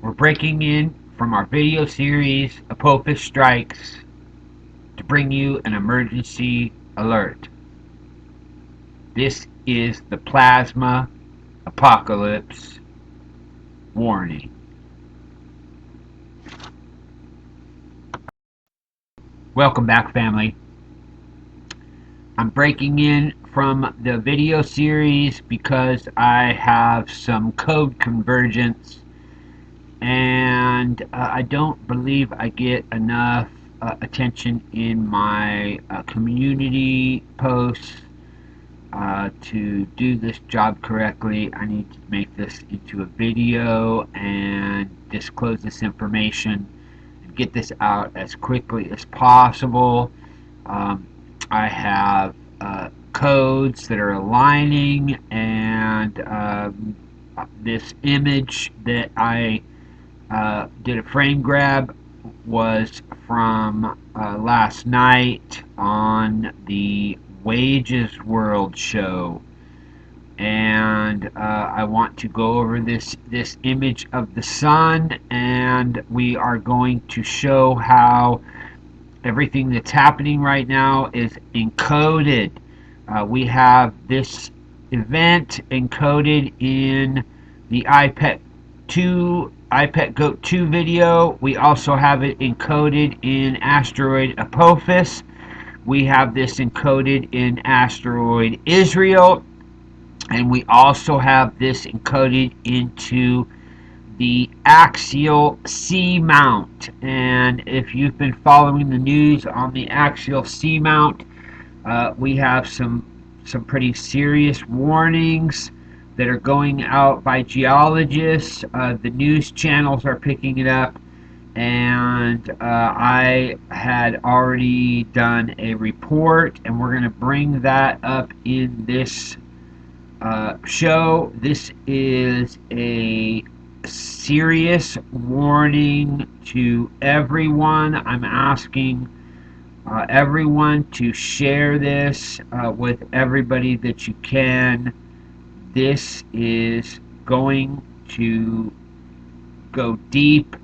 We're breaking in from our video series, Apophis Strikes, to bring you an emergency alert. This is the Plasma Apocalypse Warning. Welcome back, family. I'm breaking in from the video series because I have some code convergence, and I don't believe I get enough attention in my community posts to do this job correctly. I need to make this into a video and disclose this information and get this out as quickly as possible. I have codes that are aligning, and this image that I did a frame grab was from last night on the Wages World show, and I want to go over this image of the sun, and we are going to show how everything that's happening right now is encoded. We have this event encoded in the iPet Goat 2 video. We also have it encoded in asteroid Apophis. We have this encoded in asteroid Israel, and we also have this encoded into the axial seamount. And if you've been following the news on the axial seamount, we have some pretty serious warnings that are going out by geologists. The news channels are picking it up, and I had already done a report, and we're going to bring that up in this show. This is a serious warning to everyone. I'm asking everyone to share this with everybody that you can. This is going to go deep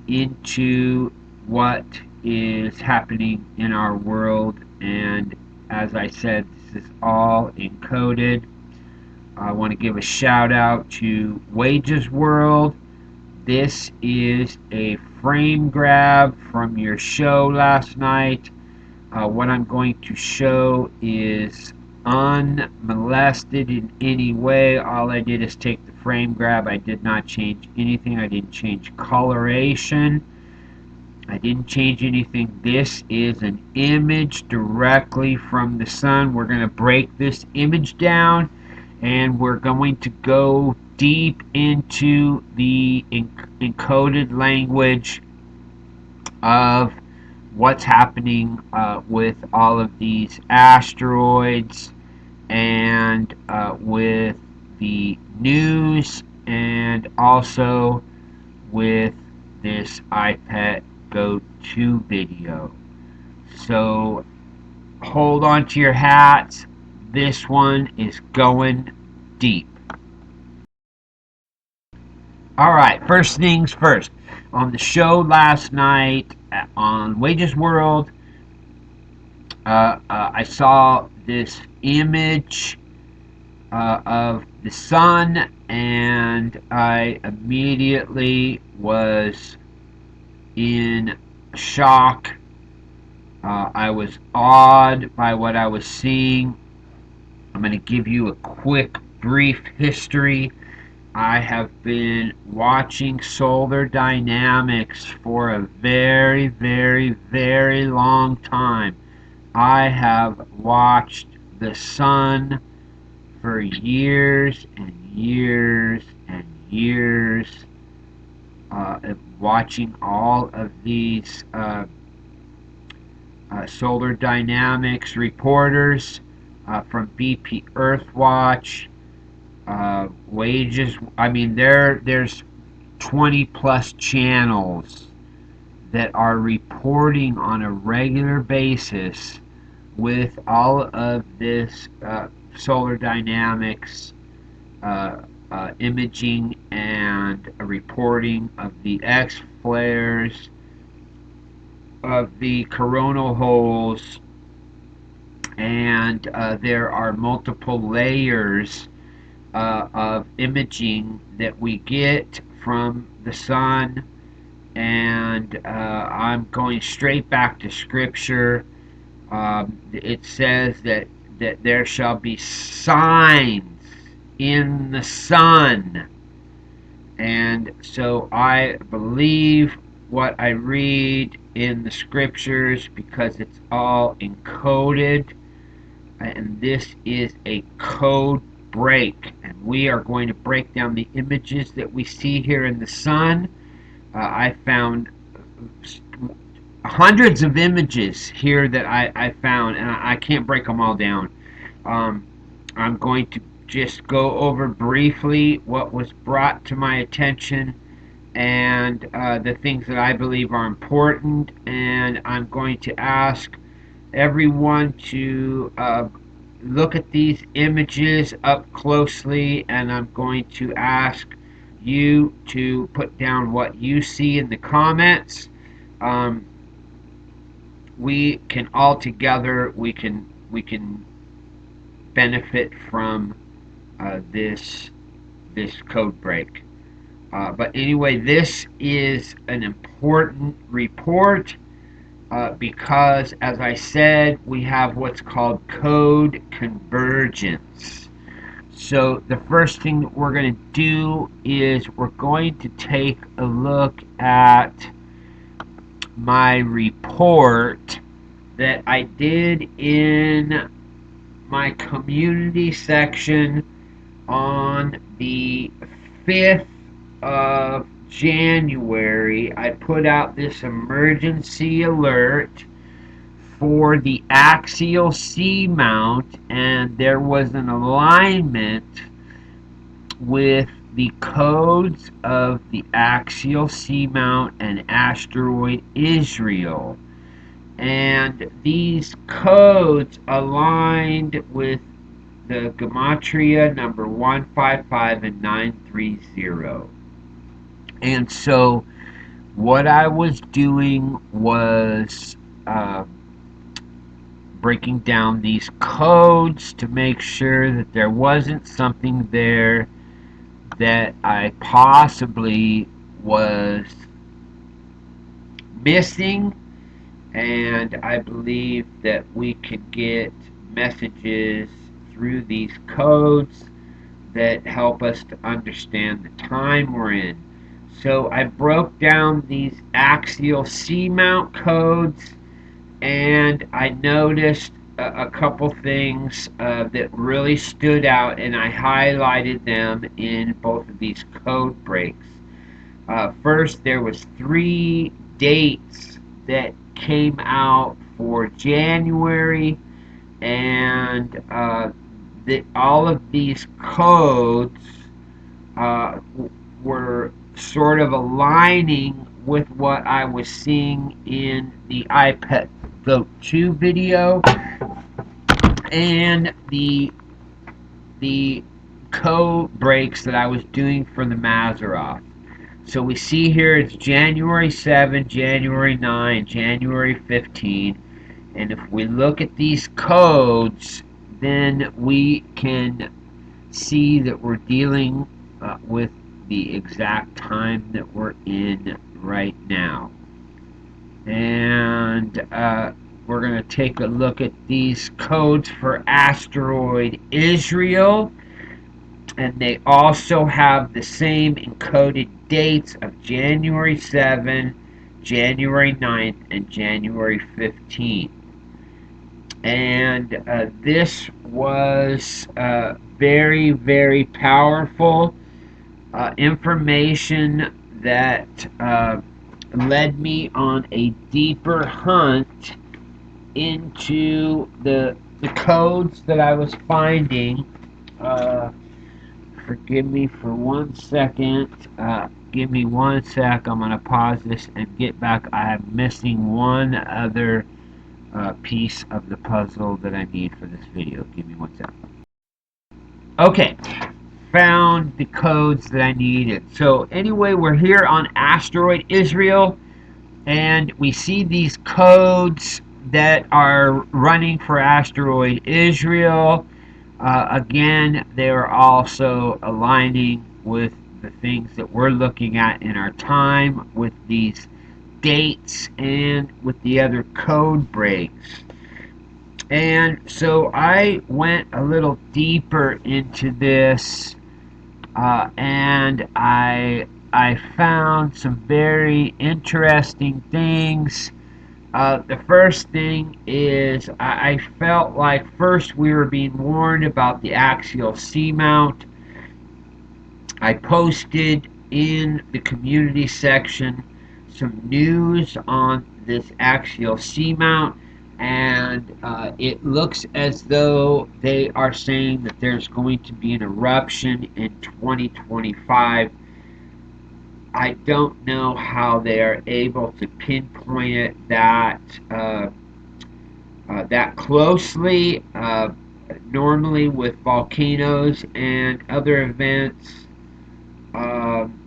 into what is happening in our world, and as I said, this is all encoded. I want to give a shout out to Wages World. This is a frame grab from your show last night. What I'm going to show is unmolested in any way. All I did is take the frame grab. I did not change anything. I didn't change coloration. I didn't change anything. This is an image directly from the sun. We're going to break this image down, and we're going to go deep into the encoded language of what's happening with all of these asteroids, and with the news, and also with this iPet Go 2 video. So hold on to your hats. This one is going deep. Alright, first things first. On the show last night on Wages World, I saw this image of the sun, and I immediately was in shock. I was awed by what I was seeing. I'm going to give you a quick, brief history. I have been watching solar dynamics for a very, very, very long time. I have watched the sun for years and years and years, watching all of these solar dynamics reporters from BP Earthwatch, Wages. I mean, there's 20 plus channels that are reporting on a regular basis with all of this solar dynamics imaging and and a reporting of the X flares, of the coronal holes, and there are multiple layers of imaging that we get from the sun. And I'm going straight back to Scripture. It says that there shall be signs in the sun. And so I believe what I read in the Scriptures because it's all encoded. And this is a code break. And we are going to break down the images that we see here in the sun. I found hundreds of images here that I found, and I can't break them all down. I'm going to just go over briefly what was brought to my attention and the things that I believe are important, and I'm going to ask everyone to look at these images up closely, and I'm going to ask you to put down what you see in the comments. Um, we can all together we can benefit from this code break. But anyway, this is an important report because, as I said, we have what's called code convergence. So the first thing that we're going to do is we're going to take a look at my report that I did in my community section on the 5th of January. I put out this emergency alert for the axial seamount, and there was an alignment with the codes of the axial seamount and asteroid Israel. And these codes aligned with the gematria number 155 and 930. And so what I was doing was breaking down these codes to make sure that there wasn't something there that I possibly was missing. And I believe that we could get messages through these codes that help us to understand the time we're in. So I broke down these axial seamount codes, and I noticed a couple things that really stood out, and I highlighted them in both of these code breaks. First, there was 3 dates that came out for January, and all of these codes were sort of aligning with what I was seeing in the iPad Go 2 video and the code breaks that I was doing for the Maseroth. So we see here it's January 7, January 9, January 15, and if we look at these codes, then we can see that we're dealing with the exact time that we're in right now. And we're going to take a look at these codes for asteroid Israel, and they also have the same encoded dates of January 7, January 9th, and January 15th. And this was very, very powerful information that led me on a deeper hunt into the codes that I was finding. Forgive me for 1 second. Give me 1 sec. I'm going to pause this and get back. I am missing one other piece of the puzzle that I need for this video. Give me 1 sec. Okay. found the codes that I needed. So anyway, we're here on asteroid Israel, and we see these codes that are running for asteroid Israel. Again, they are also aligning with the things that we're looking at in our time with these dates and with the other code breaks. And so I went a little deeper into this, and I found some very interesting things. The first thing is I felt like first we were being warned about the axial seamount. I posted in the community section some news on this axial seamount, and it looks as though they are saying that there's going to be an eruption in 2025. I don't know how they are able to pinpoint it that closely. Normally, with volcanoes and other events, um,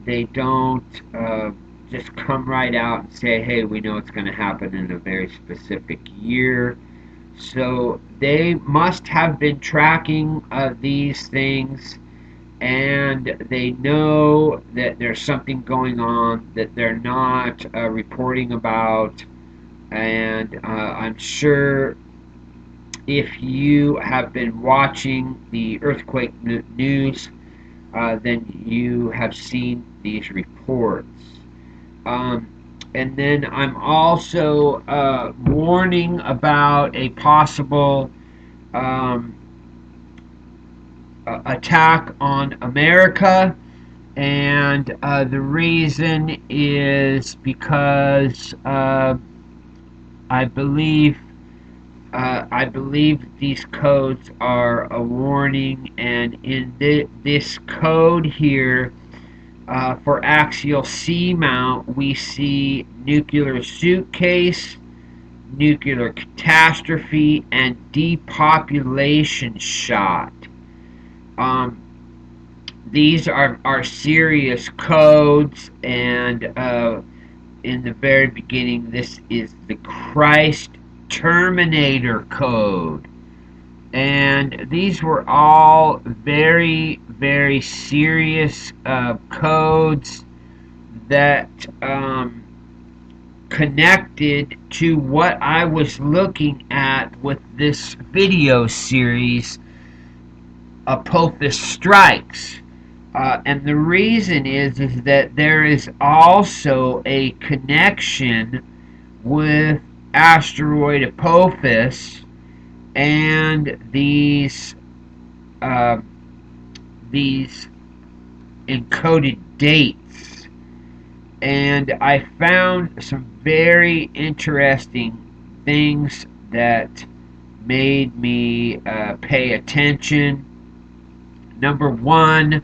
they don't just come right out and say, hey, we know it's going to happen in a very specific year. So they must have been tracking these things, and they know that there's something going on that they're not reporting about. And I'm sure if you have been watching the earthquake news, then you have seen these reports. Um, and then I'm also warning about a possible um, attack on America. And the reason is because I believe I believe these codes are a warning, and in this code here, for axial seamount, we see nuclear suitcase, nuclear catastrophe, and depopulation shot. Um, these are serious codes, and in the very beginning, this is the Christ Terminator code. And these were all very, very serious codes that connected to what I was looking at with this video series, Apophis Strikes. And the reason is that there is also a connection with asteroid Apophis and uh, these encoded dates. And I found some very interesting things that made me pay attention. Number one,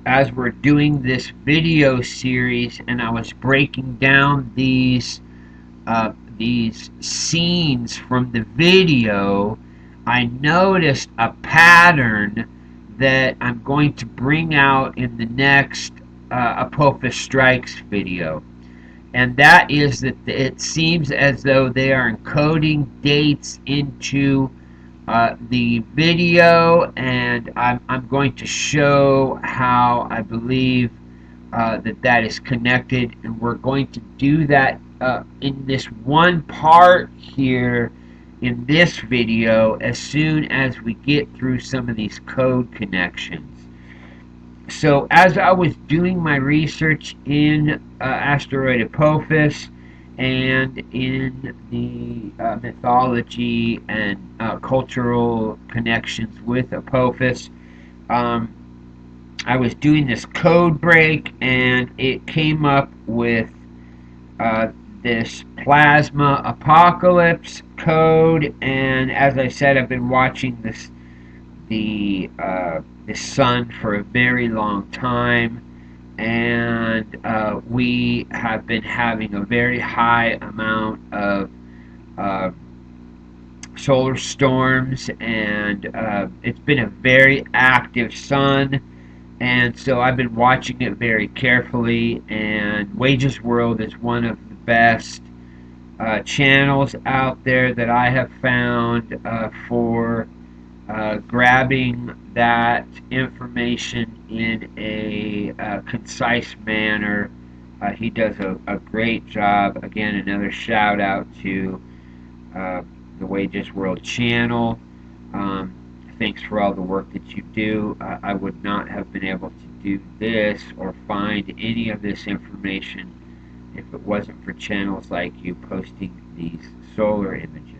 as we're doing this video series, and I was breaking down these scenes from the video, I noticed a pattern that I'm going to bring out in the next Apophis Strikes video. And that is that it seems as though they are encoding dates into the video, and I'm going to show how I believe that is connected, and we're going to do that in this one part here in this video as soon as we get through some of these code connections. So as I was doing my research in asteroid Apophis and in the mythology and cultural connections with Apophis, um, I was doing this code break, and it came up with uh, this plasma apocalypse code. And as I said, I've been watching the sun for a very long time, and we have been having a very high amount of uh, solar storms, and it's been a very active sun. And so I've been watching it very carefully. And Wages World is one of the best channels out there that I have found for grabbing that information in a concise manner. He does a great job. Again, another shout out to uh, the Wages World channel. Um, Thanks for all the work that you do. I would not have been able to do this or find any of this information if it wasn't for channels like you posting these solar images.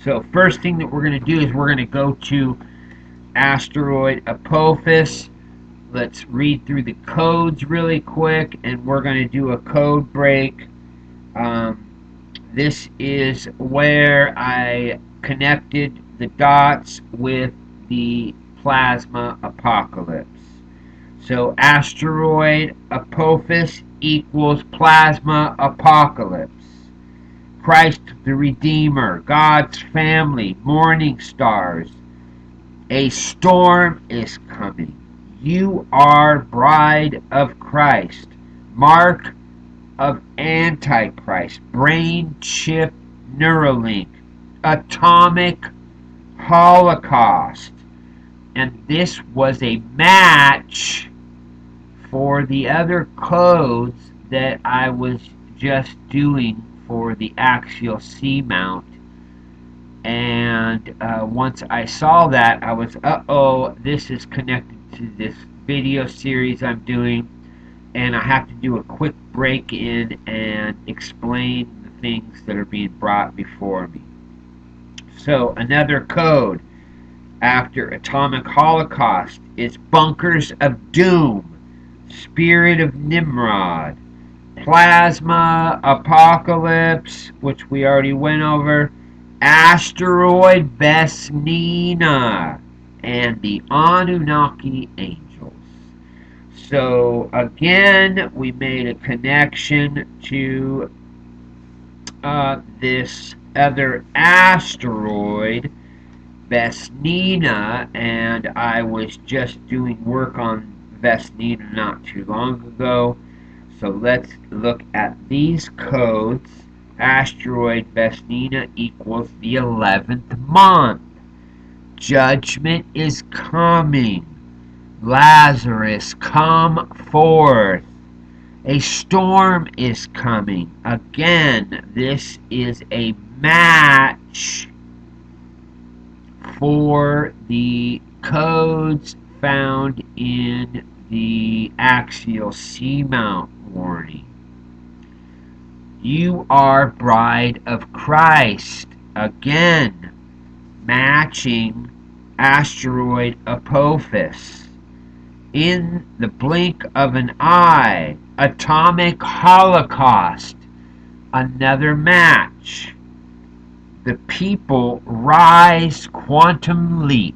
So first thing that we're going to do is we're going to go to asteroid Apophis. Let's read through the codes really quick, and we're going to do a code break. Um, this is where I connected the dots with the plasma apocalypse. So asteroid Apophis equals plasma apocalypse. Christ the Redeemer, God's family, morning stars. A storm is coming. You are bride of Christ. Mark of Antichrist. Brain chip Neuralink. Atomic Holocaust. And this was a match for the other codes that I was just doing for the axial C mount. And once I saw that, I was, uh-oh, this is connected to this video series I'm doing, and I have to do a quick break in and explain the things that are being brought before me. So another code after Atomic Holocaust is Bunkers of Doom, Spirit of Nimrod, Plasma Apocalypse, which we already went over, Asteroid Besnina, and the Anunnaki Angels. So again, we made a connection to this other asteroid, Besnina, and I was just doing work on Besnina not too long ago. So let's look at these codes. Asteroid Besnina equals the 11th month. Judgment is coming. Lazarus, come forth. A storm is coming. Again, this is a match for the codes found in the axial seamount warning. You are bride of Christ. Again, matching asteroid Apophis. In the blink of an eye, atomic holocaust. Another match. The people rise, quantum leap.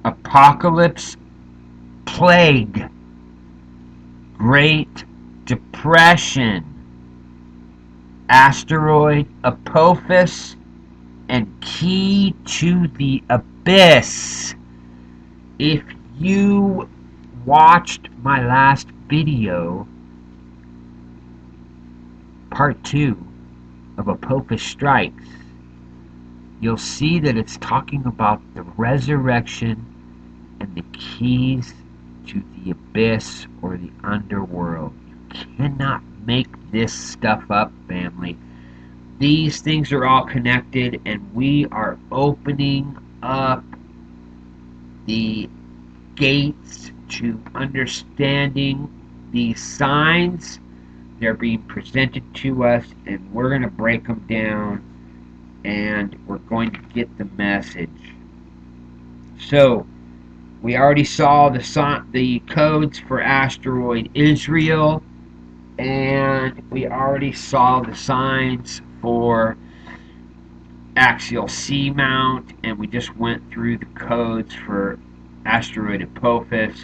Apocalypse, plague, Great Depression, asteroid Apophis, and key to the abyss. If you watched my last video, part 2 of Apophis Strikes, you'll see that it's talking about the resurrection and the keys to the abyss or the underworld. You cannot make this stuff up, family. These things are all connected, and we are opening up the gates to understanding these signs. They're being presented to us, and we're going to break them down, and we're going to get the message. So, we already saw the codes for asteroid Israel, and we already saw the signs for axial seamount, and we just went through the codes for asteroid Apophis.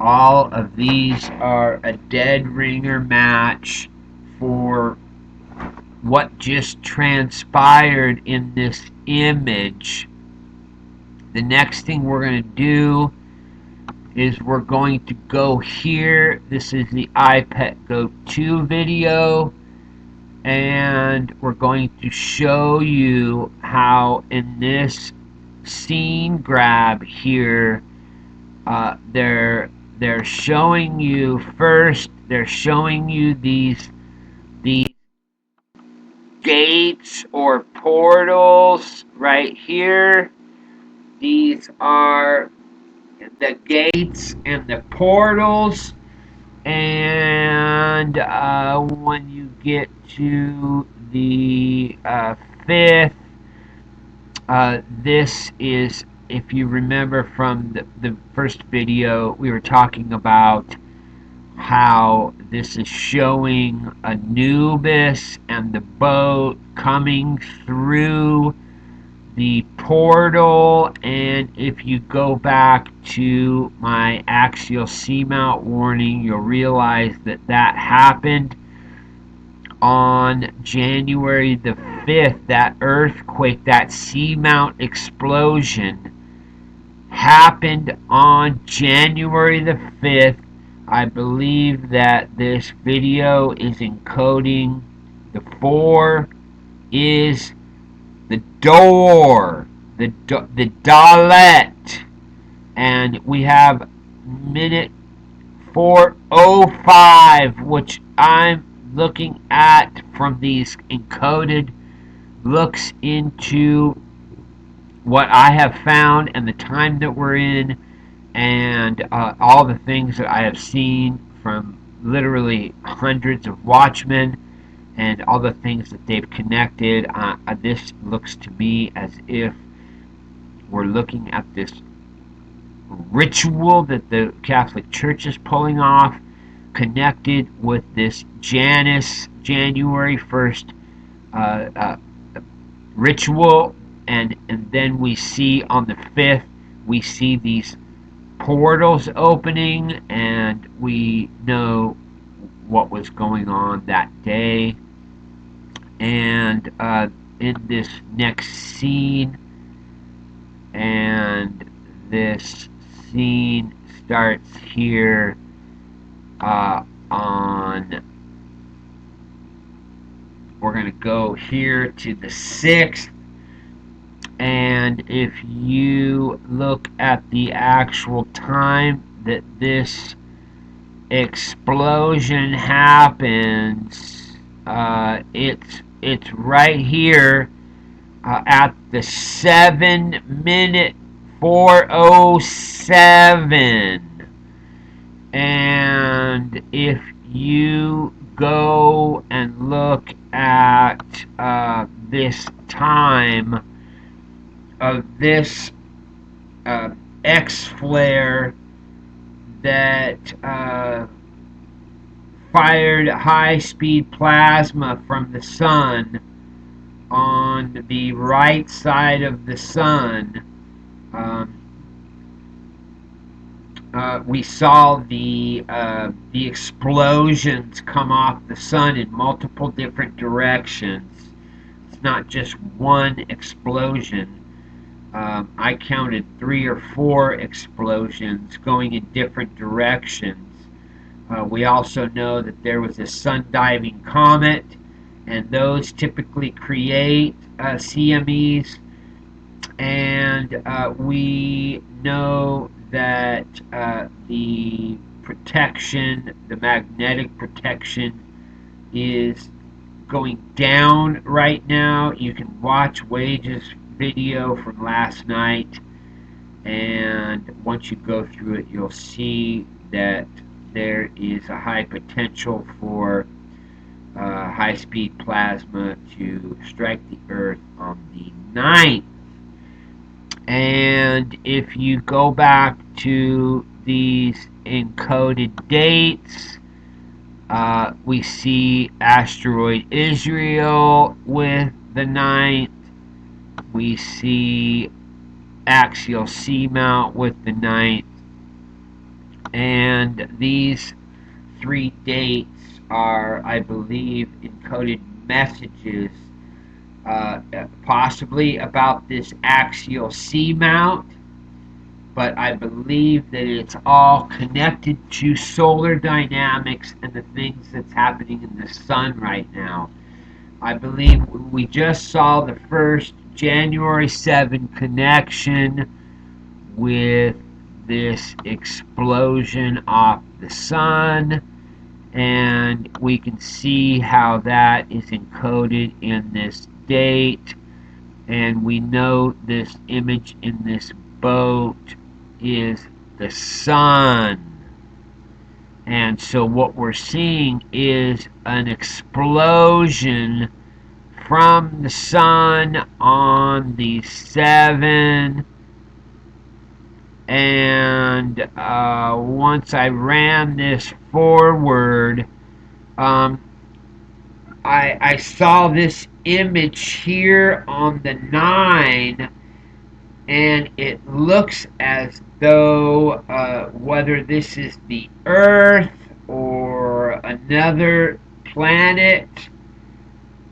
All of these are a dead ringer match for what just transpired in this image, the next thing we're going to do is we're going to go here. This is the iPet Go 2 video, and we're going to show you how in this scene grab here, they're showing you first. They're showing you these gates or portals right here. These are the gates and the portals, and when you get to the fifth, this is, if you remember from the first video, we were talking about how this is showing Anubis and the boat coming through the portal. And if you go back to my axial seamount warning, you'll realize that that happened on January the 5th. That earthquake, that seamount explosion happened on January the 5th. I believe that this video is encoding the 4 is the door, the Dalet, and we have minute 4:05, which I'm looking at from these encoded looks into what I have found and the time that we're in, and all the things that I have seen from literally hundreds of watchmen and all the things that they've connected. This looks to me as if we're looking at this ritual that the Catholic Church is pulling off, connected with this Janus January 1st ritual, and then we see on the 5th, we see these portals opening, and we know what was going on that day. And in this next scene, and this scene starts here on, we're going to go here to the 6th, and if you look at the actual time that this explosion happens, it's right here at the 7-minute 4:07. And if you go and look at this time of this X flare that fired high-speed plasma from the sun on the right side of the sun, we saw the explosions come off the sun in multiple different directions. It's not just one explosion. I counted 3 or 4 explosions going in different directions. We also know that there was a sun-diving comet, and those typically create CMEs. And we know that the protection, the magnetic protection, is going down right now. You can watch Wage's video from last night, and once you go through it, you'll see that there is a high potential for high-speed plasma to strike the Earth on the 9th. And if you go back to these encoded dates, we see asteroid Israel with the 9th. We see axial seamount with the 9th. And these 3 dates are, I believe, encoded messages, possibly about this axial seamount, but I believe that it's all connected to solar dynamics and the things that's happening in the sun right now. I believe we just saw the first January 7 connection with this explosion off the sun, and we can see how that is encoded in this date, and we know this image in this boat is the sun. And so what we're seeing is an explosion from the sun on the 7. And once I ran this forward, um, I saw this image here on the 9, and it looks as though whether this is the Earth or another planet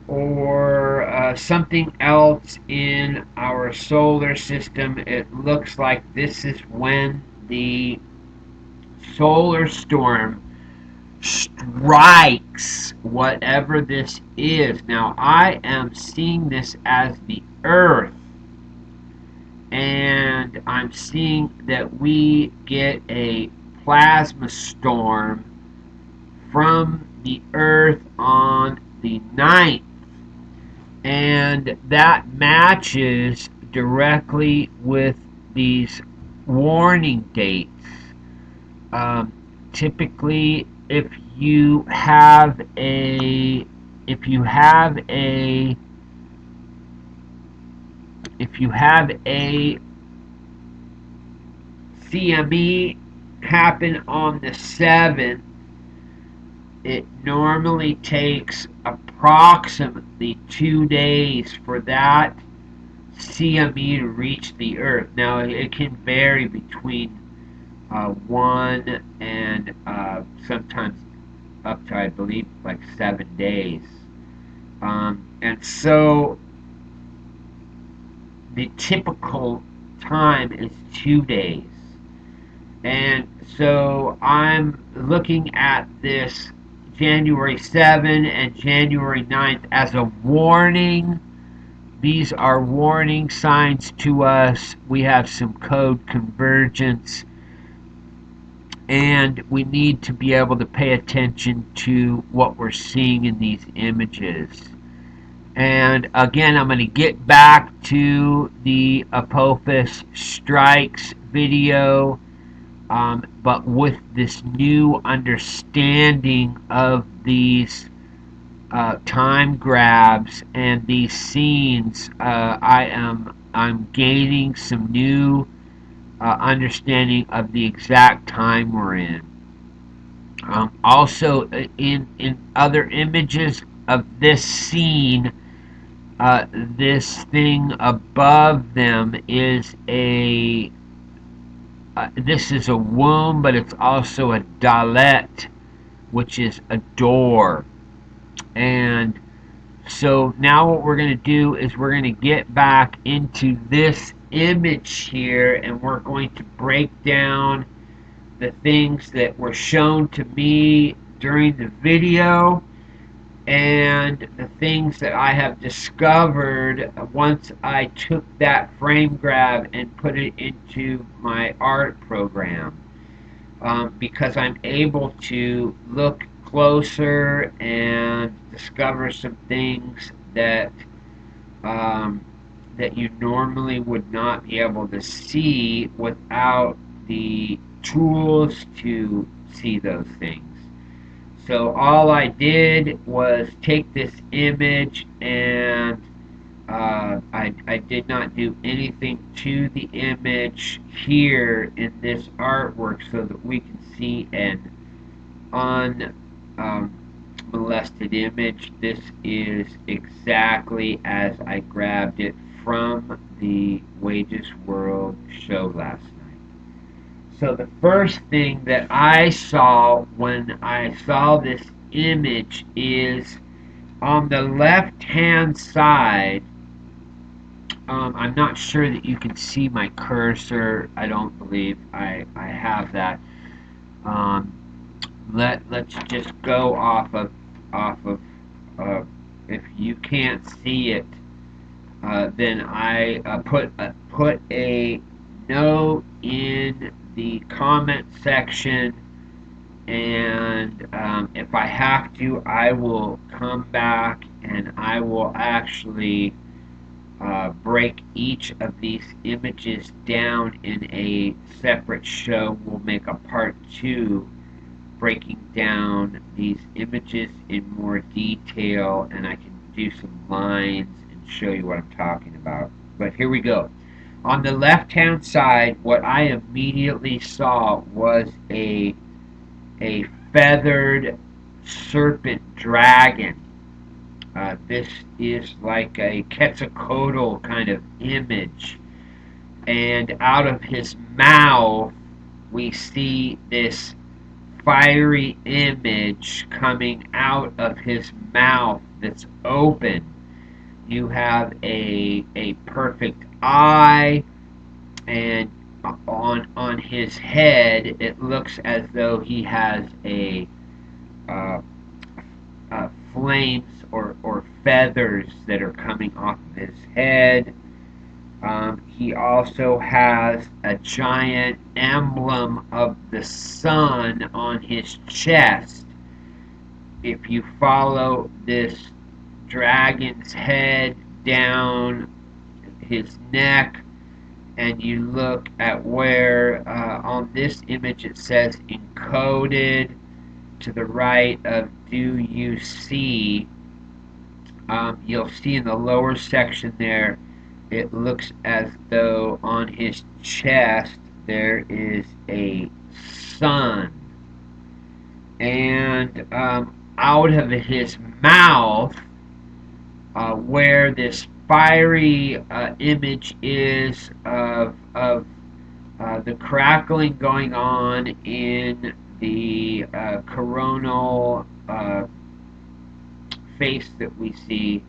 or something else in our solar system, it looks like this is when the solar storm strikes whatever this is. Now, I am seeing this as the Earth, and I'm seeing that we get a plasma storm from the Earth on the 9th, and that matches directly with these warning dates. Um, Typically, if you have a CME happen on the 7th, it normally takes approximately 2 days for that CME to reach the Earth. Now, it can vary between 1 and sometimes up to, I believe, like 7 days. And so the typical time is 2 days. And so I'm looking at this January 7 and January 9th as a warning. These are warning signs to us. We have some code convergence, and we need to be able to pay attention to what we're seeing in these images. And again, I'm going to get back to the Apophis strikes video, but with this new understanding of these time grabs and these scenes. I'm gaining some new understanding of the exact time we're in. Also, in other images of this scene, this thing above them is this is a womb, but it's also a dalet, which is a door. And so now what we're going to do is we're going to get back into this image here, and we're going to break down the things that were shown to me during the video and the things that I have discovered once I took that frame grab and put it into my art program, because I'm able to look closer and discover some things that that you normally would not be able to see without the tools to see those things. So all I did was take this image, and I did not do anything to the image here in this artwork so that we can see an unmolested image. This is exactly as I grabbed it from the Wages World show last night. So the first thing that I saw when I saw this image is On the left hand side, I'm not sure that you can see my cursor. I don't believe I have that. Um, let's just go off of if you can't see it, then I put a note in the comment section, and if I have to, I will come back and I will actually break each of these images down in a separate show. We'll make a part 2 breaking down these images in more detail, and I can do some lines and show you what I'm talking about. But here we go. On the left hand side, what I immediately saw was a feathered serpent dragon. This is like a Quetzalcoatl kind of image, and out of his mouth we see this fiery image coming out of his mouth that's open. You have a perfect eye, and on his head it looks as though he has a uh, flames or feathers that are coming off of his head. He also has a giant emblem of the sun on his chest. If you follow this dragon's head down his neck, and you look at where on this image it says encoded to the right of do you see, you'll see in the lower section there it looks as though on his chest there is a sun, and out of his mouth, where this fiery image is of the crackling going on in the coronal face that we see,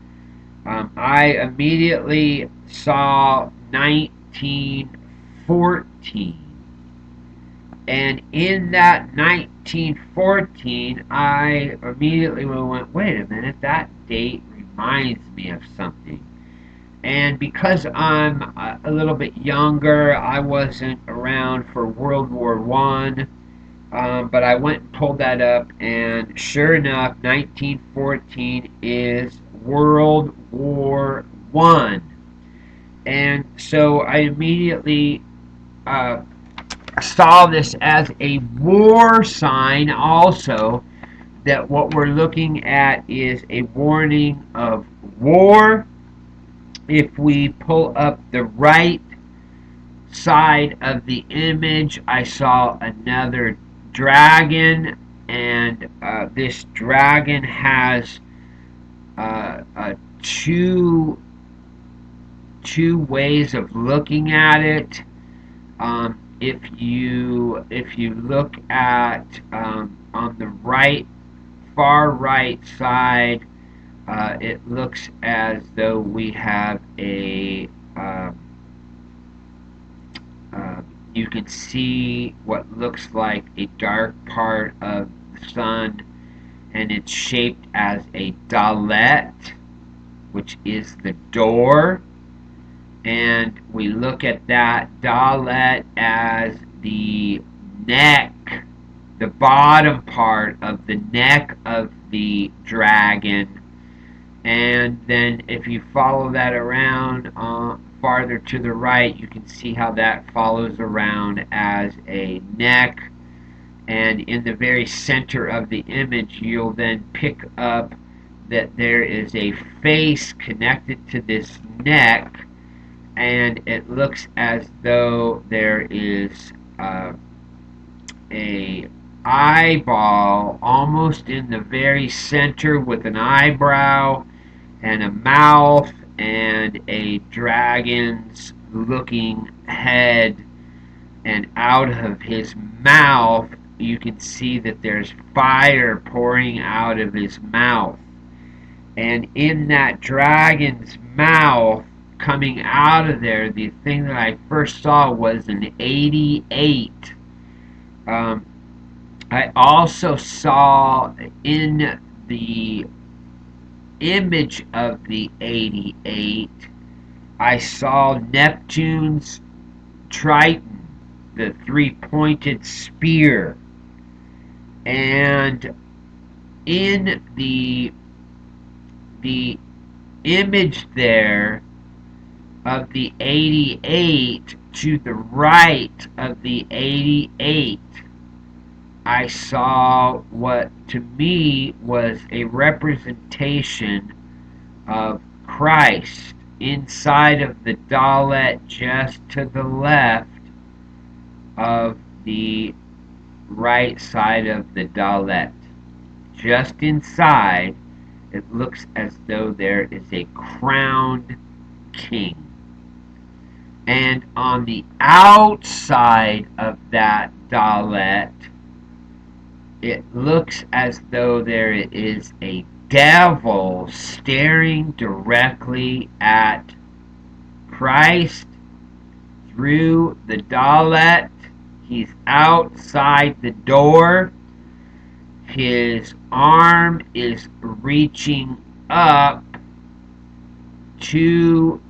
I immediately saw 1914. And in that 1914, I immediately went, wait a minute, that date reminds me of something. And because I'm a little bit younger, I wasn't around for World War One, but I went and pulled that up, and sure enough, 1914 is World War One. And so I immediately uh, saw this as a war sign also, that what we're looking at is a warning of war. If we pull up the right side of the image, I saw another dragon, and this dragon has two ways of looking at it. If you look at on the far right side, it looks as though we have uh, you can see what looks like a dark part of the sun, and it's shaped as a dalet, which is the door. And we look at that dalet as the neck, the bottom part of the neck of the dragon. And then if you follow that around farther to the right, you can see how that follows around as a neck. And in the very center of the image, you'll then pick up that there is a face connected to this neck, and it looks as though there is a eyeball almost in the very center with an eyebrow and a mouth and a dragon's looking head, and out of his mouth you can see that there's fire pouring out of his mouth. And in that dragon's mouth, coming out of there, the thing that I first saw was an 88. Um, I also saw in the image of the 88, I saw Neptune's Triton, the three-pointed spear. And in the image there of the 88, to the right of the 88, I saw what to me was a representation of Christ inside of the Dalet, just to the left of the right side of the Dalet. Just inside, it looks as though there is a crowned king. And on the outside of that Dalet, it looks as though there is a devil staring directly at Christ through the Dalet. He's outside the door. His arm is reaching up to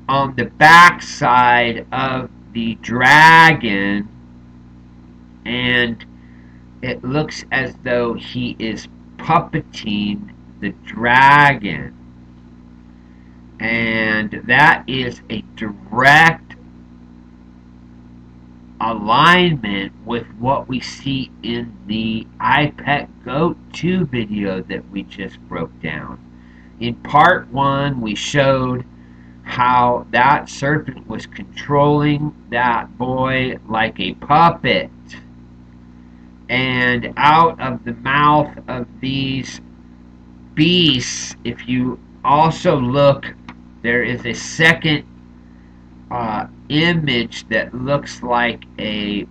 on the backside of the dragon, and it looks as though he is puppeting the dragon. And that is a direct alignment with what we see in the iPet Goat 2 video that we just broke down. In part 1, we showed how that serpent was controlling that boy like a puppet. And out of the mouth of these beasts, if you also look, there is a second image that looks like a,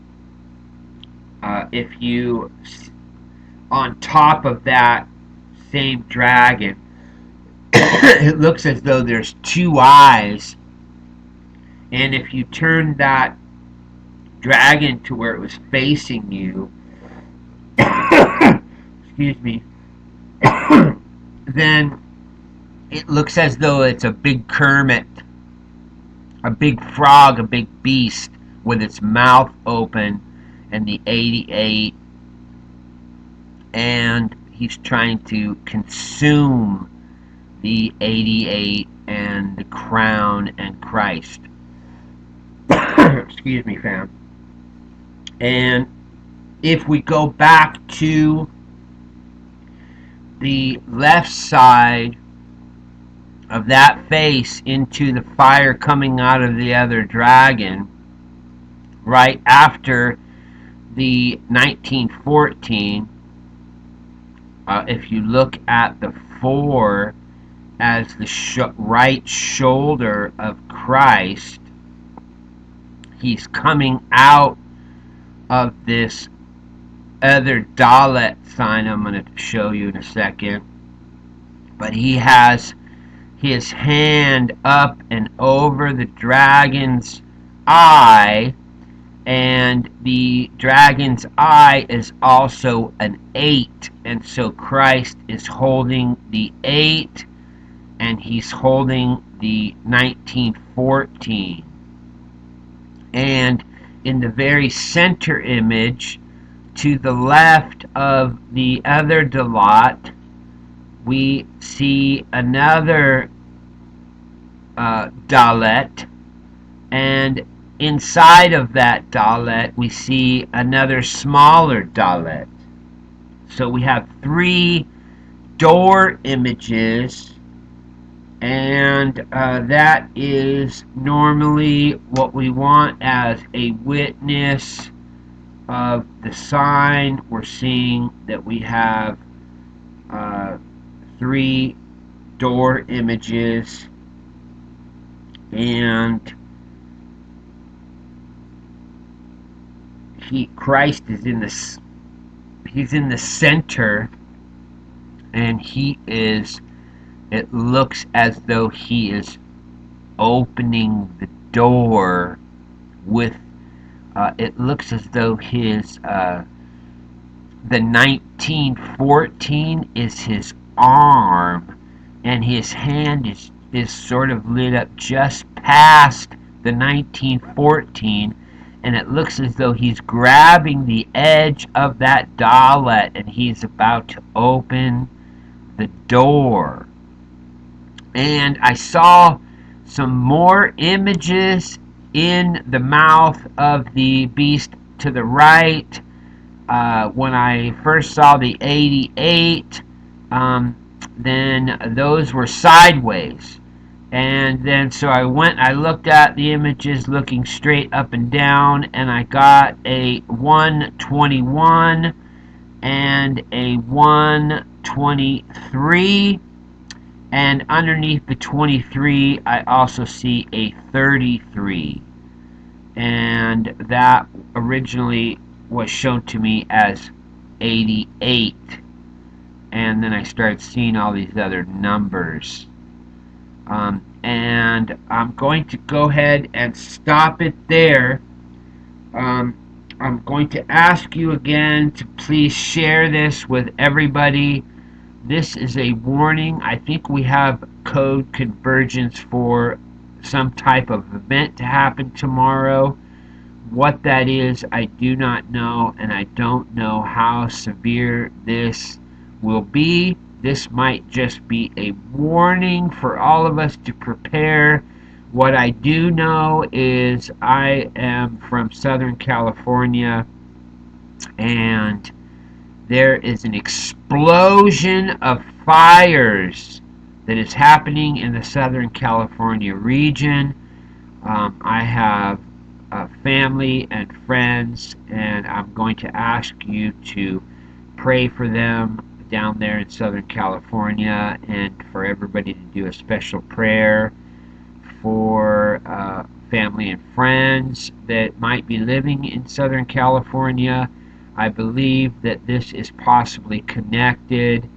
if you, on top of that same dragon, it looks as though there's two eyes. And if you turn that dragon to where it was facing you, excuse me, then it looks as though it's a big Kermit, a big frog, a big beast with its mouth open, and the 88, and he's trying to consume the 88 and the crown and Christ. Excuse me, fam. And if we go back to the left side of that face into the fire coming out of the other dragon, right after the 1914, if you look at the 4 as the right shoulder of Christ, he's coming out of this other Dalet sign I'm going to show you in a second. But he has his hand up and over the dragon's eye, and the dragon's eye is also an 8, and so Christ is holding the 8, and he's holding the 1914. And in the very center image, to the left of the other Dalet, we see another Dalet, and inside of that Dalet we see another smaller Dalet. So we have 3 door images, and that is normally what we want as a witness of the sign. We're seeing that we have 3 door images, and Christ is he's in the center, and he is It looks as though he is opening the door with. It looks as though his the 1914 is his arm, and his hand is sort of lit up just past the 1914, and it looks as though he's grabbing the edge of that dalet and he's about to open the door. And I saw some more images in the mouth of the beast to the right. When I first saw the 88, then those were sideways. And then so I looked at the images looking straight up and down, and I got a 121 and a 123. And underneath the 23, I also see a 33. And that originally was shown to me as 88. And then I started seeing all these other numbers. And I'm going to go ahead and stop it there. I'm going to ask you again to please share this with everybody. This is a warning. I think we have code convergence for some type of event to happen tomorrow. What that is, I do not know, and I don't know how severe this will be. This might just be a warning for all of us to prepare. What I do know is I am from Southern California, and there is an explosion of fires that is happening in the Southern California region. I have family and friends, and I'm going to ask you to pray for them down there in Southern California, and for everybody to do a special prayer for family and friends that might be living in Southern California. I believe that this is possibly connected.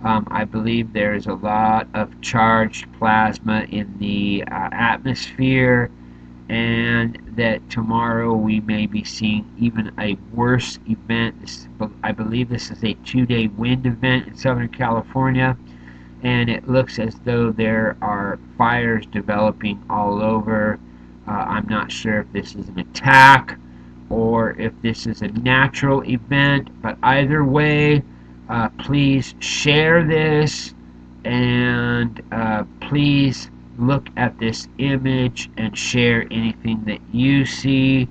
I believe there is a lot of charged plasma in the atmosphere, and that tomorrow we may be seeing even a worse event. I believe this is a 2-day wind event in Southern California, and it looks as though there are fires developing all over. I'm not sure if this is an attack or if this is a natural event, but either way, please share this, and please look at this image and share anything that you see.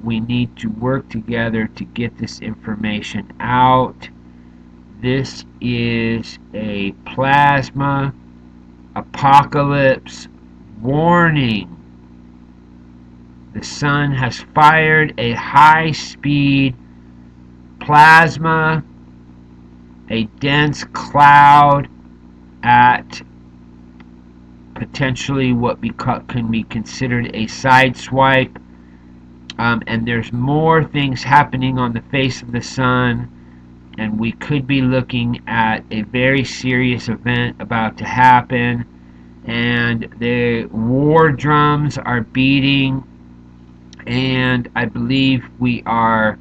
We need to work together to get this information out. This is a plasma apocalypse warning. The sun has fired a high-speed plasma, a dense cloud at potentially what can be considered a sideswipe. And there's more things happening on the face of the sun, and we could be looking at a very serious event about to happen. And the war drums are beating, and I believe we are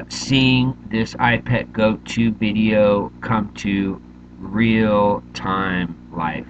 seeing this iPet Goat 2 video come to real time life.